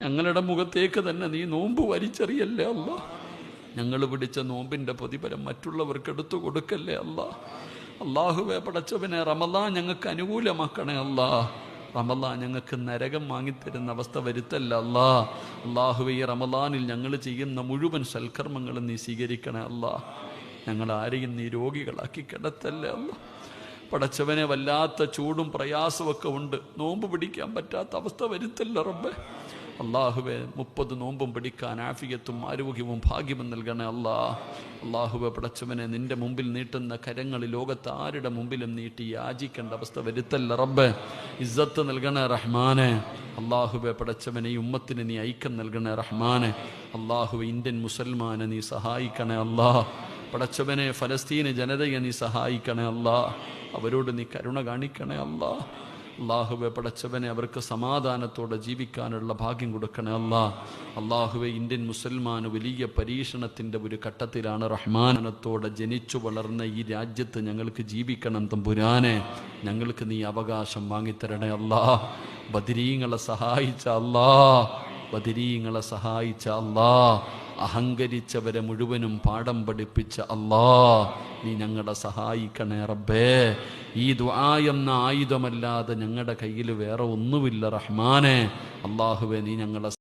ഞങ്ങളുടെ മുഖത്തേക്ക് തന്നെ നീ നോമ്പ് വലിച്ചെറിയല്ലേ അല്ല. ഞങ്ങൾ പിടിച്ച നോമ്പിൻ്റെ പ്രതിഫലം മറ്റുള്ളവർക്ക് എടുത്തു കൊടുക്കല്ലേ അല്ല. അള്ളാഹുവെ പടച്ചവനെ, റമളാൻ ഞങ്ങൾക്ക് അനുകൂലമാക്കണേ അല്ലാ. റമളാൻ ഞങ്ങൾക്ക് നരകം വാങ്ങിത്തരുന്ന അവസ്ഥ വരുത്തല്ല അല്ലാ. അള്ളാഹുവെ, ഈ റമളാനിൽ ഞങ്ങൾ ചെയ്യുന്ന മുഴുവൻ സൽക്കർമ്മങ്ങളും നീ സ്വീകരിക്കണേ അല്ലാ. ഞങ്ങൾ ആരെയും നീ രോഗികളാക്കി കിടത്തല്ലേ അല്ല. പടച്ചവനെ, വല്ലാത്ത ചൂടും പ്രയാസമൊക്കെ ഉണ്ട്, നോമ്പ് പിടിക്കാൻ പറ്റാത്ത അവസ്ഥ വരുത്തല്ല റബ്ബേ. അള്ളാഹുവെ, 30 നോമ്പും പിടിക്കാൻ ആഫിയത്തും ആരോഗ്യവും ഭാഗ്യവും നൽകണേ അല്ലാ. അള്ളാഹുവെ പടച്ചവനെ, നിന്റെ മുമ്പിൽ നീട്ടുന്ന കരങ്ങൾ ലോകത്ത് ആരുടെ മുമ്പിലും നീട്ടി യാചിക്കേണ്ട അവസ്ഥ വരുത്തല്ല റബ്ബേ. ഇസ്സത്ത് നൽകണേ റഹ്മാനെ. അള്ളാഹുവെ പടച്ചവനെ, ഈ ഉമ്മത്തിന് നീ ഐക്യം നൽകണേ റഹ്മാനെ. അള്ളാഹുവെ, ഇന്ത്യൻ മുസൽമാനെ നീ സഹായിക്കണേ അല്ലാ. പടച്ചവനെ, ഫലസ്തീന് ജനതയെ നീ സഹായിക്കണേ അല്ലാ. അവരോട് നീ കരുണ കാണിക്കണേ അല്ലാ. അള്ളാഹുവെ പടച്ചവനെ, അവർക്ക് സമാധാനത്തോടെ ജീവിക്കാനുള്ള ഭാഗ്യം കൊടുക്കണേ അല്ലാ. അള്ളാഹുവെ, ഇന്ത്യൻ മുസൽമാന് വലിയ പരീക്ഷണത്തിൻ്റെ ഒരു ഘട്ടത്തിലാണ്. റഹ്മാനത്തോടെ ജനിച്ചു വളർന്ന ഈ രാജ്യത്ത് ഞങ്ങൾക്ക് ജീവിക്കണം തമ്പുരാനെ. ഞങ്ങൾക്ക് നീ അവകാശം വാങ്ങിത്തരണേ അല്ലാ. ബദരീങ്ങളെ സഹായിച്ച അല്ലാ, ബദരീങ്ങളെ സഹായിച്ച അല്ലാ. അഹങ്കരിച്ചവരെ മുഴുവനും പാഠം പഠിപ്പിച്ച അല്ലാ, നീ ഞങ്ങളെ സഹായിക്കണേ റബ്ബേ. ഈ ദുആ എന്ന ആയുധമല്ലാതെ ഞങ്ങളുടെ കയ്യിൽ വേറെ ഒന്നുമില്ല റഹ്മാനെ. അള്ളാഹുവെ, നീ ഞങ്ങളെ